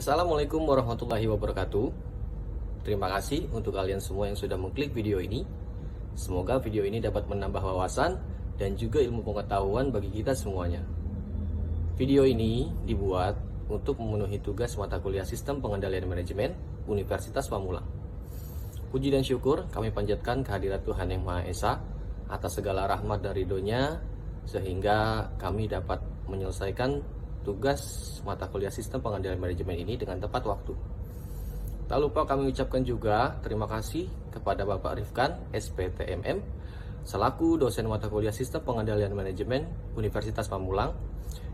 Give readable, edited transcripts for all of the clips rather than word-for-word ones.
Assalamualaikum warahmatullahi wabarakatuh. Terima kasih untuk kalian semua yang sudah mengklik video ini. Semoga video ini dapat menambah wawasan dan juga ilmu pengetahuan bagi kita semuanya. Video ini dibuat untuk memenuhi tugas mata kuliah Sistem Pengendalian Manajemen Universitas Pamulang. Puji dan syukur kami panjatkan kehadirat Tuhan Yang Maha Esa atas segala rahmat dan ridho-Nya sehingga kami dapat menyelesaikan tugas mata kuliah Sistem Pengendalian Manajemen ini dengan tepat waktu. Tak lupa kami ucapkan juga terima kasih kepada Bapak Rifkan, SPTMM, selaku dosen mata kuliah Sistem Pengendalian Manajemen Universitas Pamulang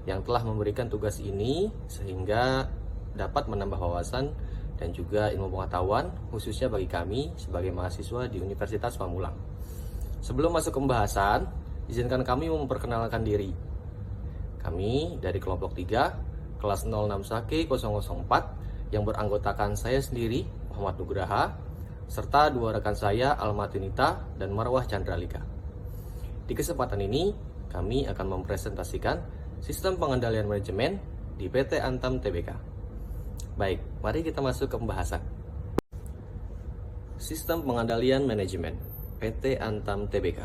yang telah memberikan tugas ini sehingga dapat menambah wawasan dan juga ilmu pengetahuan khususnya bagi kami sebagai mahasiswa di Universitas Pamulang. Sebelum masuk ke pembahasan, izinkan kami memperkenalkan diri. Kami dari kelompok 3, kelas 06 Sake 004 yang beranggotakan saya sendiri, Muhammad Nugraha, serta dua rekan saya, Almatinita dan Marwah Chandralika. Di kesempatan ini, kami akan mempresentasikan Sistem Pengendalian Manajemen di PT Antam Tbk. Baik, mari kita masuk ke pembahasan. Sistem Pengendalian Manajemen PT Antam Tbk.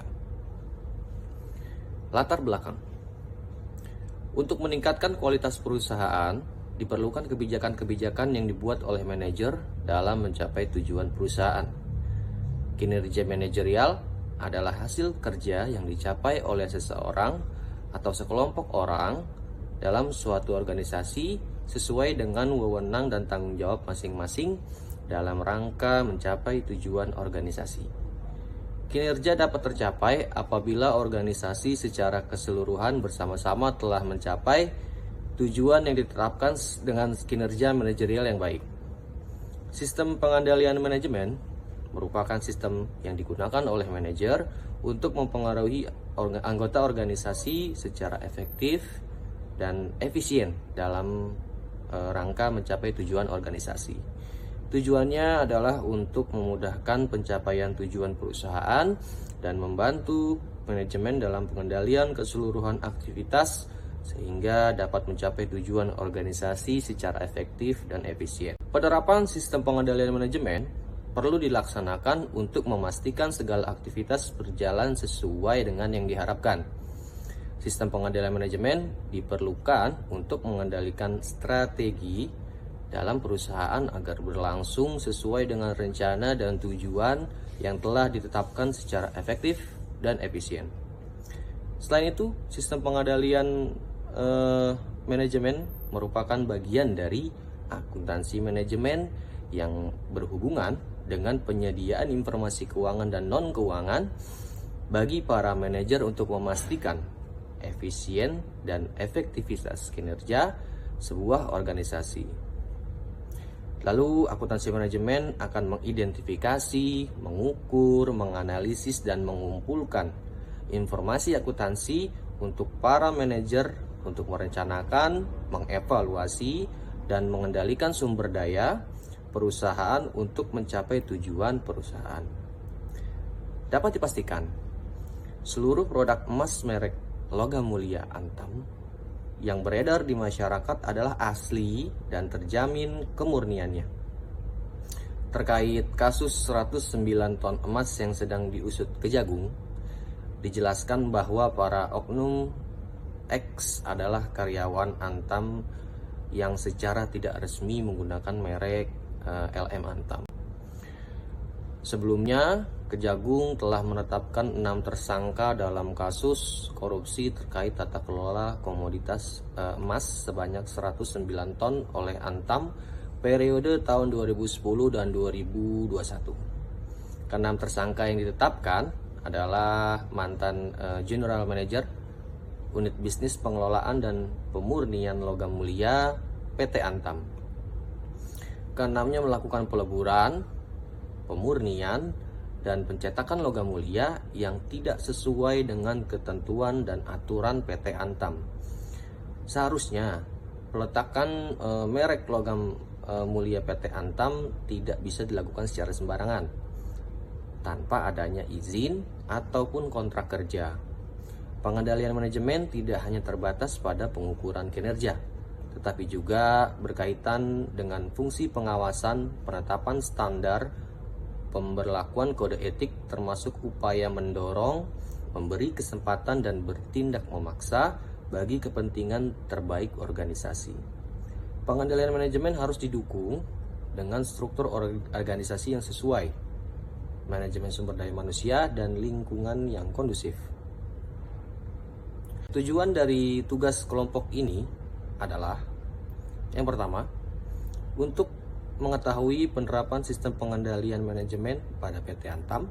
Latar belakang. Untuk meningkatkan kualitas perusahaan, diperlukan kebijakan-kebijakan yang dibuat oleh manajer dalam mencapai tujuan perusahaan. Kinerja manajerial adalah hasil kerja yang dicapai oleh seseorang atau sekelompok orang dalam suatu organisasi sesuai dengan wewenang dan tanggung jawab masing-masing dalam rangka mencapai tujuan organisasi. Kinerja dapat tercapai apabila organisasi secara keseluruhan bersama-sama telah mencapai tujuan yang ditetapkan dengan kinerja manajerial yang baik. Sistem pengendalian manajemen merupakan sistem yang digunakan oleh manajer untuk mempengaruhi anggota organisasi secara efektif dan efisien dalam rangka mencapai tujuan organisasi. Tujuannya adalah untuk memudahkan pencapaian tujuan perusahaan dan membantu manajemen dalam pengendalian keseluruhan aktivitas sehingga dapat mencapai tujuan organisasi secara efektif dan efisien. Penerapan sistem pengendalian manajemen perlu dilaksanakan untuk memastikan segala aktivitas berjalan sesuai dengan yang diharapkan. Sistem pengendalian manajemen diperlukan untuk mengendalikan strategi dalam perusahaan agar berlangsung sesuai dengan rencana dan tujuan yang telah ditetapkan secara efektif dan efisien. Selain itu, sistem pengendalian manajemen merupakan bagian dari akuntansi manajemen yang berhubungan dengan penyediaan informasi keuangan dan non-keuangan bagi para manajer untuk memastikan efisien dan efektivitas kinerja sebuah organisasi. Lalu, akuntansi manajemen akan mengidentifikasi, mengukur, menganalisis, dan mengumpulkan informasi akuntansi untuk para manajer untuk merencanakan, mengevaluasi, dan mengendalikan sumber daya perusahaan untuk mencapai tujuan perusahaan. Dapat dipastikan, seluruh produk emas merek logam mulia Antam yang beredar di masyarakat adalah asli dan terjamin kemurniannya. Terkait kasus 109 ton emas yang sedang diusut Kejagung, dijelaskan bahwa para oknum X adalah karyawan Antam yang secara tidak resmi menggunakan merek LM Antam. Sebelumnya, Kejagung telah menetapkan 6 tersangka dalam kasus korupsi terkait tata kelola komoditas emas sebanyak 109 ton oleh Antam periode tahun 2010 dan 2021. Keenam tersangka yang ditetapkan adalah mantan General Manager Unit Bisnis Pengelolaan dan Pemurnian Logam Mulia PT Antam. Keenamnya melakukan peleburan, pemurnian, dan pencetakan logam mulia yang tidak sesuai dengan ketentuan dan aturan PT Antam. Seharusnya peletakan merek logam mulia PT Antam tidak bisa dilakukan secara sembarangan tanpa adanya izin ataupun kontrak kerja. Pengendalian manajemen tidak hanya terbatas pada pengukuran kinerja, tetapi juga berkaitan dengan fungsi pengawasan, penetapan standar, pemberlakuan kode etik, termasuk upaya mendorong, memberi kesempatan dan bertindak memaksa bagi kepentingan terbaik organisasi. Pengendalian manajemen harus didukung dengan struktur organisasi yang sesuai, manajemen sumber daya manusia dan lingkungan yang kondusif. Tujuan dari tugas kelompok ini adalah yang pertama, untuk mengetahui penerapan sistem pengendalian manajemen pada PT Antam.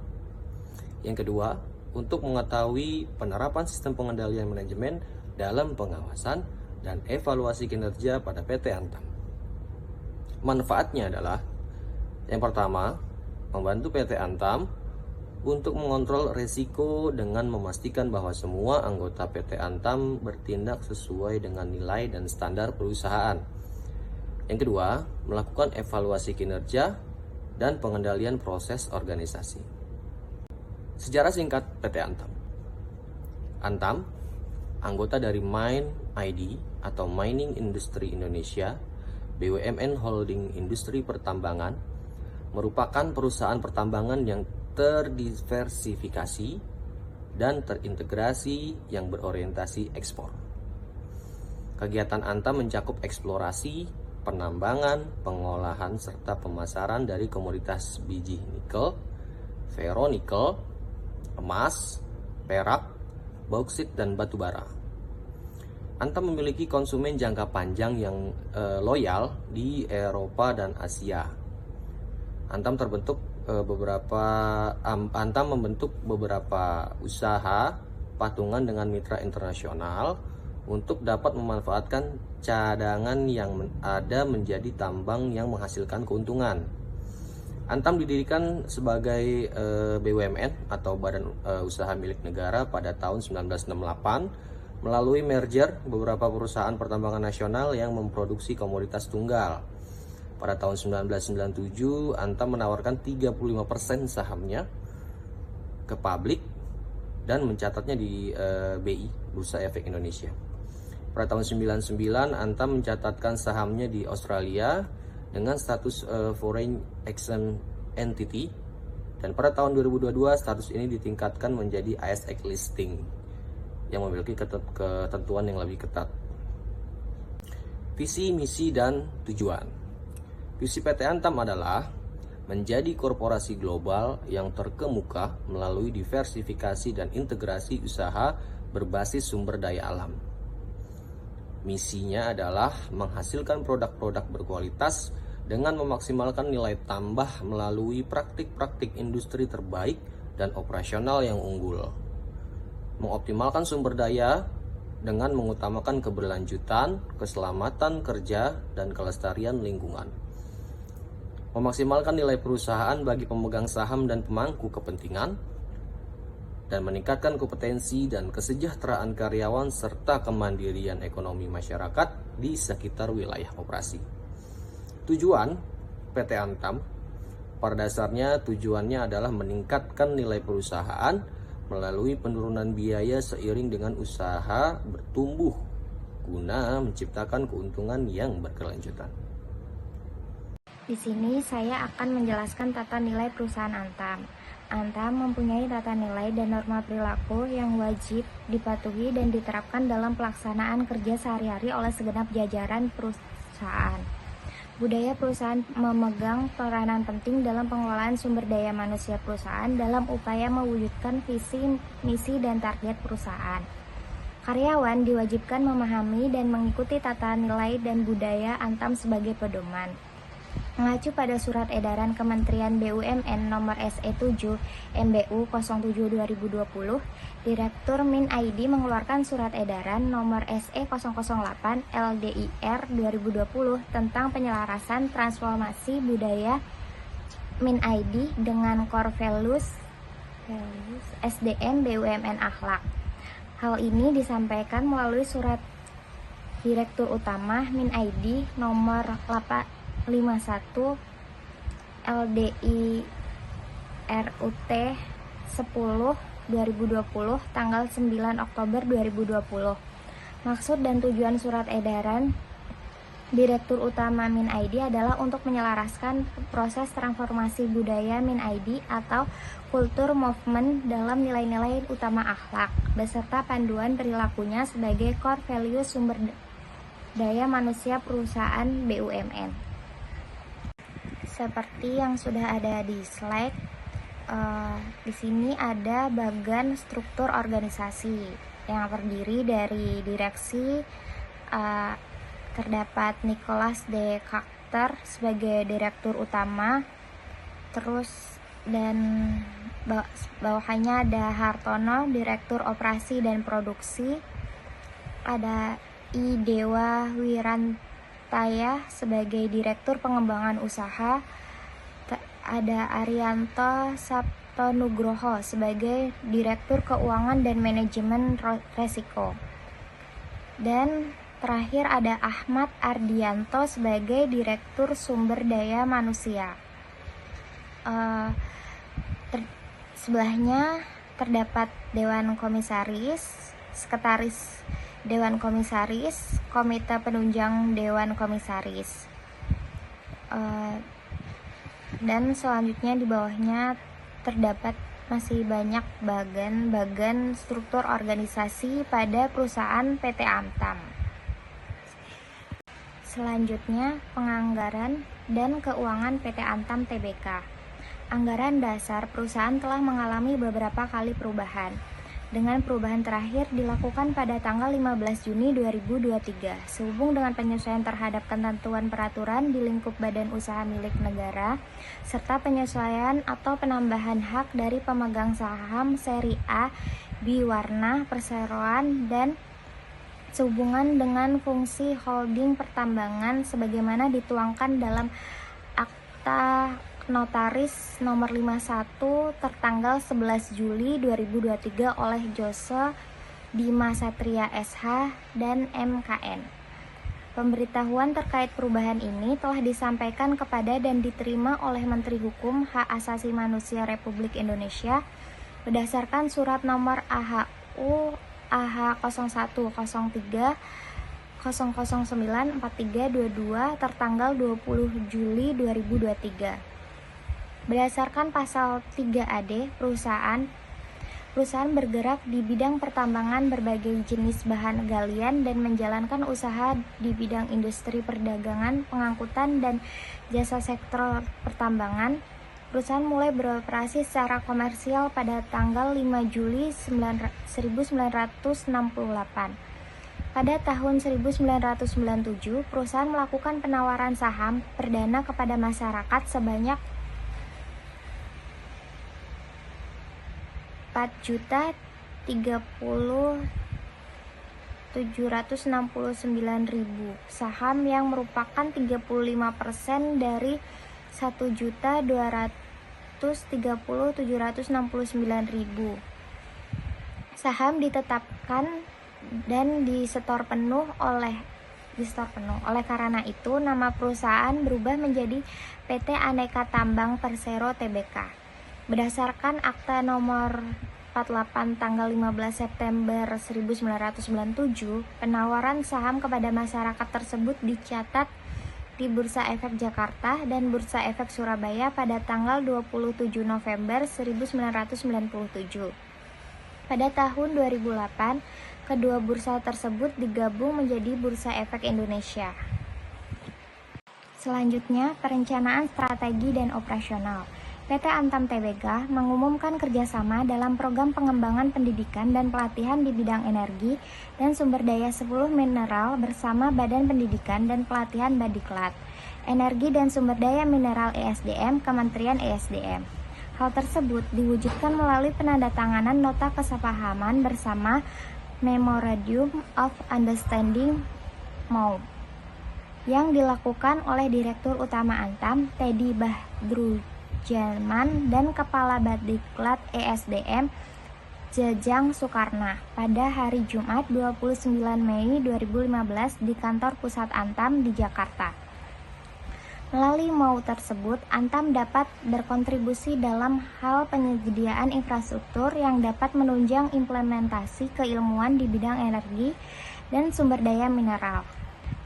Yang kedua, untuk mengetahui penerapan sistem pengendalian manajemen dalam pengawasan dan evaluasi kinerja pada PT Antam. Manfaatnya adalah yang pertama, membantu PT Antam untuk mengontrol risiko dengan memastikan bahwa semua anggota PT Antam bertindak sesuai dengan nilai dan standar perusahaan. Yang kedua, melakukan evaluasi kinerja dan pengendalian proses organisasi. Sejarah singkat PT Antam. Antam, anggota dari MIND atau Mining Industry Indonesia, BUMN Holding Industri Pertambangan, merupakan perusahaan pertambangan yang terdiversifikasi dan terintegrasi yang berorientasi ekspor. Kegiatan Antam mencakup eksplorasi, penambangan, pengolahan, serta pemasaran dari komoditas biji nikel, ferronikel, emas, perak, bauksit, dan batu bara. Antam memiliki konsumen jangka panjang yang loyal di Eropa dan Asia. Antam membentuk beberapa usaha patungan dengan mitra internasional untuk dapat memanfaatkan cadangan yang ada menjadi tambang yang menghasilkan keuntungan. Antam didirikan sebagai BUMN atau Badan Usaha Milik Negara pada tahun 1968 melalui merger beberapa perusahaan pertambangan nasional yang memproduksi komoditas tunggal. Pada tahun 1997, Antam menawarkan 35% sahamnya ke publik dan mencatatnya di BI, Bursa Efek Indonesia. Pada tahun 1999, Antam mencatatkan sahamnya di Australia dengan status Foreign Exchange Entity, dan pada tahun 2022 status ini ditingkatkan menjadi ASX listing yang memiliki ketentuan yang lebih ketat. Visi, misi, dan tujuan. Visi PT Antam adalah menjadi korporasi global yang terkemuka melalui diversifikasi dan integrasi usaha berbasis sumber daya alam. Misinya adalah menghasilkan produk-produk berkualitas dengan memaksimalkan nilai tambah melalui praktik-praktik industri terbaik dan operasional yang unggul. Mengoptimalkan sumber daya dengan mengutamakan keberlanjutan, keselamatan kerja, dan kelestarian lingkungan. Memaksimalkan nilai perusahaan bagi pemegang saham dan pemangku kepentingan, dan meningkatkan kompetensi dan kesejahteraan karyawan serta kemandirian ekonomi masyarakat di sekitar wilayah operasi. Tujuan PT Antam pada dasarnya tujuannya adalah meningkatkan nilai perusahaan melalui penurunan biaya seiring dengan usaha bertumbuh guna menciptakan keuntungan yang berkelanjutan. Di sini saya akan menjelaskan tata nilai perusahaan Antam. Antam mempunyai tata nilai dan norma perilaku yang wajib dipatuhi dan diterapkan dalam pelaksanaan kerja sehari-hari oleh segenap jajaran perusahaan. Budaya perusahaan memegang peranan penting dalam pengelolaan sumber daya manusia perusahaan dalam upaya mewujudkan visi, misi, dan target perusahaan. Karyawan diwajibkan memahami dan mengikuti tata nilai dan budaya Antam sebagai pedoman. Mengacu pada Surat Edaran Kementerian BUMN Nomor SE7 MBU 07/2020, Direktur MIND mengeluarkan Surat Edaran Nomor SE008 LDIR 2020 tentang penyelarasan transformasi budaya MIND dengan core values SDM BUMN Akhlak. Hal ini disampaikan melalui Surat Direktur Utama MIND Nomor 51 LDIRUT 10/2020 tanggal 9 Oktober 2020. Maksud dan tujuan surat edaran Direktur Utama MinID adalah untuk menyelaraskan proses transformasi budaya MinID atau kultur movement dalam nilai-nilai utama akhlak, beserta panduan perilakunya sebagai core value sumber daya manusia perusahaan BUMN. Seperti yang sudah ada di slide, di sini ada bagan struktur organisasi yang terdiri dari direksi. Terdapat Nicholas D. Carter sebagai direktur utama, terus dan bawahnya ada Hartono, direktur operasi dan produksi, ada I. Dewa Wirantaya sebagai direktur pengembangan usaha, ada Arianto Sabtonugroho sebagai direktur keuangan dan manajemen resiko, dan terakhir ada Ahmad Ardianto sebagai Direktur Sumber Daya Manusia. Sebelahnya terdapat Dewan Komisaris, Sekretaris Dewan Komisaris, Komite Penunjang Dewan Komisaris. Dan selanjutnya di bawahnya terdapat masih banyak bagan struktur organisasi pada perusahaan PT Antam. Selanjutnya, penganggaran dan keuangan PT Antam Tbk. Anggaran dasar perusahaan telah mengalami beberapa kali perubahan, dengan perubahan terakhir dilakukan pada tanggal 15 Juni 2023, sehubung dengan penyesuaian terhadap ketentuan peraturan di lingkup badan usaha milik negara, serta penyesuaian atau penambahan hak dari pemegang saham seri A, B warna perseroan, dan sehubungan dengan fungsi holding pertambangan sebagaimana dituangkan dalam Akta Notaris nomor 51 tertanggal 11 Juli 2023 oleh Jose Bima Satria SH dan MKN. Pemberitahuan terkait perubahan ini telah disampaikan kepada dan diterima oleh Menteri Hukum Hak Asasi Manusia Republik Indonesia berdasarkan surat nomor AHU AH0103 0094322 tertanggal 20 Juli 2023. Berdasarkan pasal 3AD, perusahaan bergerak di bidang pertambangan berbagai jenis bahan galian dan menjalankan usaha di bidang industri perdagangan, pengangkutan, dan jasa sektor pertambangan. Perusahaan mulai beroperasi secara komersial pada tanggal 5 Juli 1968. Pada tahun 1997, perusahaan melakukan penawaran saham perdana kepada masyarakat sebanyak 4.030.769.000 saham yang merupakan 35% dari 1.230.769.000 saham ditetapkan dan disetor penuh. Oleh karena itu, nama perusahaan berubah menjadi PT Aneka Tambang Persero Tbk. Berdasarkan Akta nomor 48 tanggal 15 September 1997, penawaran saham kepada masyarakat tersebut dicatat di Bursa Efek Jakarta dan Bursa Efek Surabaya pada tanggal 27 November 1997. Pada tahun 2008, kedua bursa tersebut digabung menjadi Bursa Efek Indonesia. Selanjutnya, perencanaan strategi dan operasional. PT Antam Tbk mengumumkan kerjasama dalam program pengembangan pendidikan dan pelatihan di bidang energi dan sumber daya 10 mineral bersama Badan Pendidikan dan Pelatihan Badiklat, Energi dan Sumber Daya Mineral ESDM, Kementerian ESDM. Hal tersebut diwujudkan melalui penandatanganan nota kesepahaman bersama Memorandum of Understanding MOU yang dilakukan oleh Direktur Utama Antam, Teddy Badrudzaman, dan Kepala Badiklat ESDM, Jajang Soekarna, pada hari Jumat 29 Mei 2015 di kantor pusat Antam di Jakarta. Melalui MOU tersebut, Antam dapat berkontribusi dalam hal penyediaan infrastruktur yang dapat menunjang implementasi keilmuan di bidang energi dan sumber daya mineral.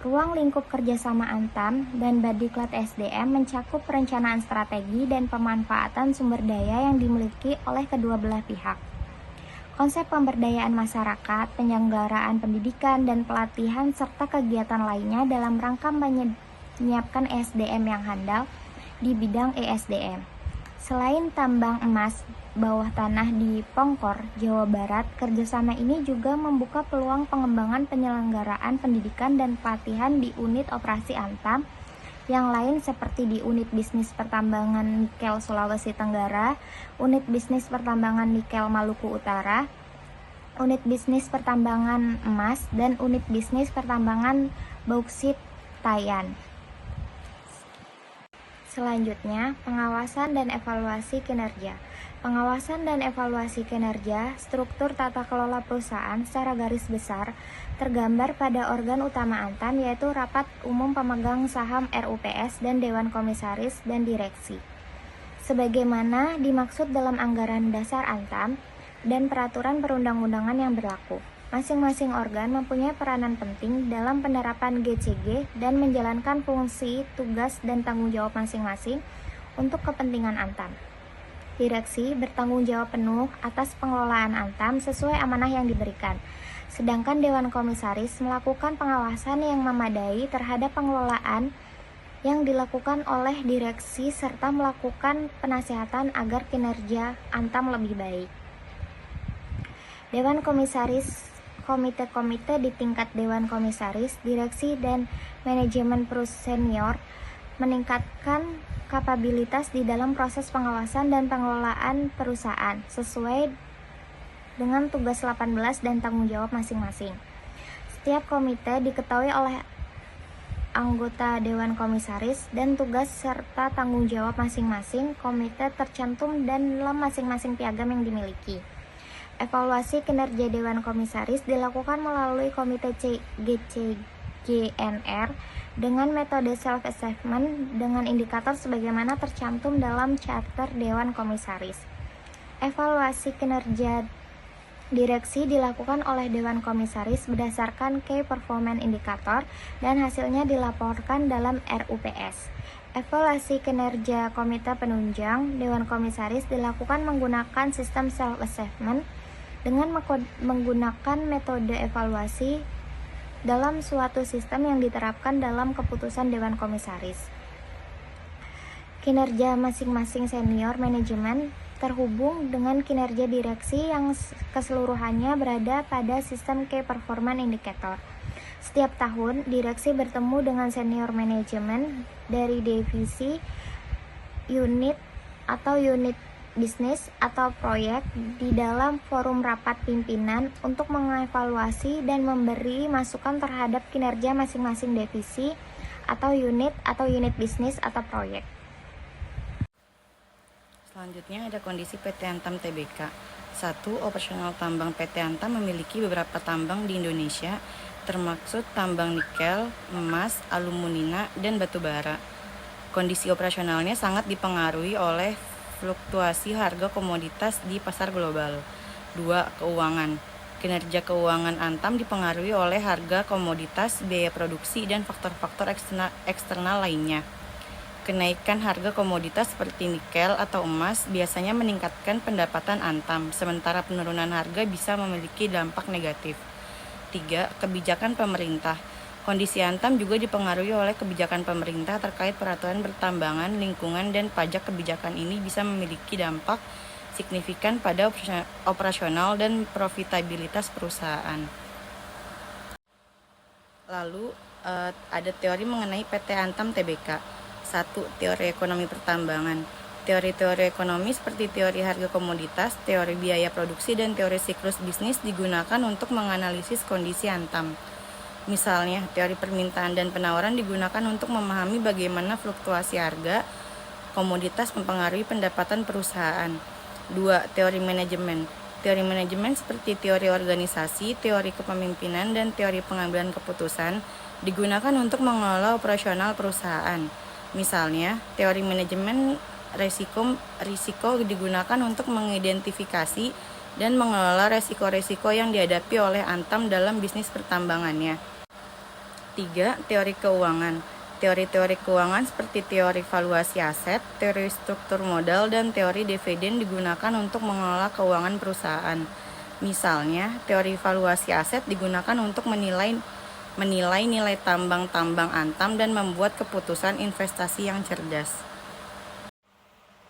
Ruang lingkup kerjasama Antam dan Berdiklat SDM mencakup perencanaan strategi dan pemanfaatan sumber daya yang dimiliki oleh kedua belah pihak. Konsep pemberdayaan masyarakat, penyelenggaraan pendidikan dan pelatihan, serta kegiatan lainnya dalam rangka menyiapkan SDM yang handal di bidang ESDM. Selain tambang emas bawah tanah di Pongkor, Jawa Barat, kerjasama ini juga membuka peluang pengembangan penyelenggaraan pendidikan dan pelatihan di unit operasi Antam yang lain seperti di unit bisnis pertambangan nikel Sulawesi Tenggara, unit bisnis pertambangan nikel Maluku Utara, unit bisnis pertambangan emas, dan unit bisnis pertambangan bauksit Tayan. Selanjutnya, pengawasan dan evaluasi kinerja. Pengawasan dan evaluasi kinerja, struktur tata kelola perusahaan secara garis besar tergambar pada organ utama Antam, yaitu Rapat Umum Pemegang Saham RUPS dan Dewan Komisaris dan Direksi. Sebagaimana dimaksud dalam anggaran dasar Antam dan peraturan perundang-undangan yang berlaku. Masing-masing organ mempunyai peranan penting dalam penerapan GCG dan menjalankan fungsi, tugas, dan tanggung jawab masing-masing untuk kepentingan Antam. Direksi bertanggung jawab penuh atas pengelolaan Antam sesuai amanah yang diberikan. Sedangkan Dewan Komisaris melakukan pengawasan yang memadai terhadap pengelolaan yang dilakukan oleh direksi serta melakukan penasihatan agar kinerja Antam lebih baik. Dewan Komisaris, komite-komite di tingkat Dewan Komisaris, direksi, dan manajemen senior meningkatkan kapabilitas di dalam proses pengawasan dan pengelolaan perusahaan sesuai dengan tugas 18 dan tanggung jawab masing-masing. Setiap komite diketahui oleh anggota Dewan Komisaris dan tugas serta tanggung jawab masing-masing komite tercantum dalam masing-masing piagam yang dimiliki. Evaluasi kinerja Dewan Komisaris dilakukan melalui Komite GCGNR dengan metode self-assessment dengan indikator sebagaimana tercantum dalam Charter Dewan Komisaris. Evaluasi kinerja direksi dilakukan oleh Dewan Komisaris berdasarkan Key Performance Indicator dan hasilnya dilaporkan dalam RUPS. Evaluasi kinerja Komite Penunjang Dewan Komisaris dilakukan menggunakan sistem self-assessment dengan menggunakan metode evaluasi dalam suatu sistem yang diterapkan dalam keputusan Dewan Komisaris. Kinerja masing-masing senior manajemen terhubung dengan kinerja direksi yang keseluruhannya berada pada sistem Key Performance Indicator. Setiap tahun, direksi bertemu dengan senior manajemen dari divisi, unit, atau unit bisnis atau proyek di dalam forum rapat pimpinan untuk mengevaluasi dan memberi masukan terhadap kinerja masing-masing divisi atau unit bisnis atau proyek. Selanjutnya ada kondisi PT Antam Tbk. 1. Operasional tambang PT Antam memiliki beberapa tambang di Indonesia, termaksud tambang nikel, emas, aluminina, dan batu bara. Kondisi operasionalnya sangat dipengaruhi oleh fluktuasi harga komoditas di pasar global. 2. Keuangan. Kinerja keuangan Antam dipengaruhi oleh harga komoditas, biaya produksi, dan faktor-faktor eksternal lainnya. Kenaikan harga komoditas seperti nikel atau emas biasanya meningkatkan pendapatan Antam, sementara penurunan harga bisa memiliki dampak negatif. 3. Kebijakan pemerintah. Kondisi Antam juga dipengaruhi oleh kebijakan pemerintah terkait peraturan pertambangan, lingkungan, dan pajak. Kebijakan ini bisa memiliki dampak signifikan pada operasional dan profitabilitas perusahaan. Lalu ada teori mengenai PT Antam Tbk. 1. Teori ekonomi pertambangan. Teori-teori ekonomi seperti teori harga komoditas, teori biaya produksi, dan teori siklus bisnis digunakan untuk menganalisis kondisi Antam. Misalnya, teori permintaan dan penawaran digunakan untuk memahami bagaimana fluktuasi harga komoditas mempengaruhi pendapatan perusahaan. 2. Teori manajemen. Teori manajemen seperti teori organisasi, teori kepemimpinan, dan teori pengambilan keputusan digunakan untuk mengelola operasional perusahaan. Misalnya, teori manajemen risiko digunakan untuk mengidentifikasi dan mengelola risiko-risiko yang dihadapi oleh Antam dalam bisnis pertambangannya. 3. Teori keuangan. Teori-teori keuangan seperti teori valuasi aset, teori struktur modal, dan teori dividen digunakan untuk mengelola keuangan perusahaan. Misalnya, teori valuasi aset digunakan untuk menilai nilai tambang Antam dan membuat keputusan investasi yang cerdas.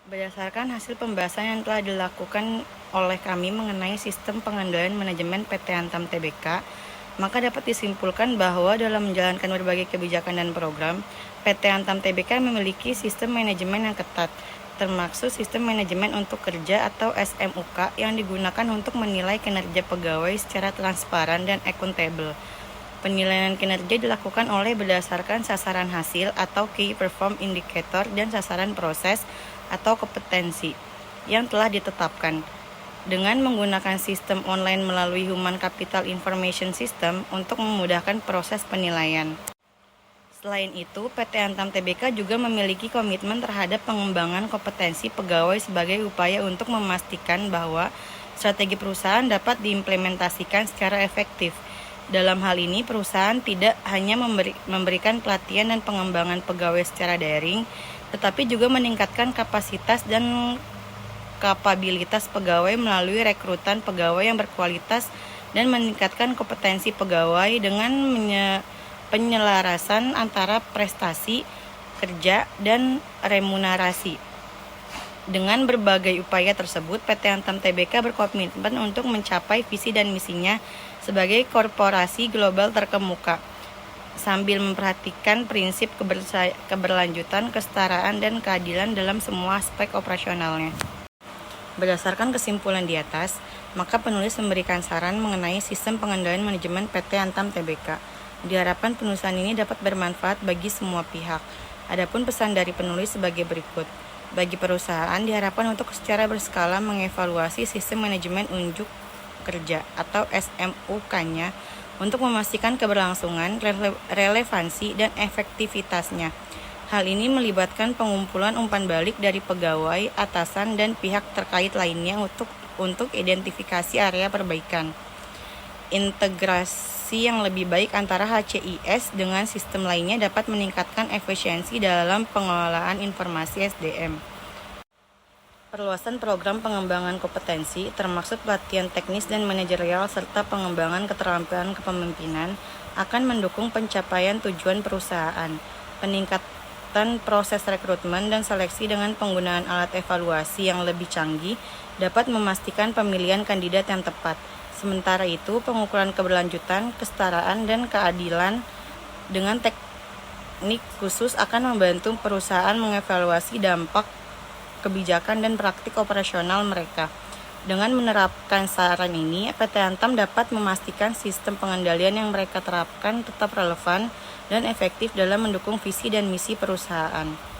Berdasarkan hasil pembahasan yang telah dilakukan oleh kami mengenai sistem pengendalian manajemen PT Antam Tbk, maka dapat disimpulkan bahwa dalam menjalankan berbagai kebijakan dan program, PT Antam Tbk memiliki sistem manajemen yang ketat, termasuk sistem manajemen untuk kerja atau SMUK yang digunakan untuk menilai kinerja pegawai secara transparan dan akuntabel. Penilaian kinerja dilakukan oleh berdasarkan sasaran hasil atau Key Perform Indicator dan sasaran proses atau kompetensi yang telah ditetapkan. Dengan menggunakan sistem online melalui Human Capital Information System untuk memudahkan proses penilaian. Selain itu, PT Antam Tbk juga memiliki komitmen terhadap pengembangan kompetensi pegawai sebagai upaya untuk memastikan bahwa strategi perusahaan dapat diimplementasikan secara efektif. Dalam hal ini, perusahaan tidak hanya memberikan pelatihan dan pengembangan pegawai secara daring, tetapi juga meningkatkan kapasitas dan kapabilitas pegawai melalui rekrutan pegawai yang berkualitas dan meningkatkan kompetensi pegawai dengan penyelarasan antara prestasi, kerja, dan remunerasi. Dengan berbagai upaya tersebut, PT Antam Tbk berkomitmen untuk mencapai visi dan misinya sebagai korporasi global terkemuka, sambil memperhatikan prinsip keberlanjutan, kesetaraan, dan keadilan dalam semua aspek operasionalnya. Berdasarkan kesimpulan di atas, maka penulis memberikan saran mengenai sistem pengendalian manajemen PT Antam Tbk. Diharapkan penulisan ini dapat bermanfaat bagi semua pihak. Adapun pesan dari penulis sebagai berikut. Bagi perusahaan, diharapkan untuk secara berskala mengevaluasi sistem manajemen unjuk kerja atau SMUK-nya untuk memastikan keberlangsungan, relevansi, dan efektivitasnya. Hal ini melibatkan pengumpulan umpan balik dari pegawai, atasan, dan pihak terkait lainnya untuk identifikasi area perbaikan. Integrasi yang lebih baik antara HCIS dengan sistem lainnya dapat meningkatkan efisiensi dalam pengelolaan informasi SDM. Perluasan program pengembangan kompetensi, termasuk pelatihan teknis dan manajerial serta pengembangan keterampilan kepemimpinan, akan mendukung pencapaian tujuan perusahaan. Peningkatan proses rekrutmen dan seleksi dengan penggunaan alat evaluasi yang lebih canggih dapat memastikan pemilihan kandidat yang tepat. Sementara itu, pengukuran keberlanjutan, kesetaraan, dan keadilan dengan teknik khusus akan membantu perusahaan mengevaluasi dampak kebijakan dan praktik operasional mereka. Dengan menerapkan saran ini, PT Antam dapat memastikan sistem pengendalian yang mereka terapkan tetap relevan dan efektif dalam mendukung visi dan misi perusahaan.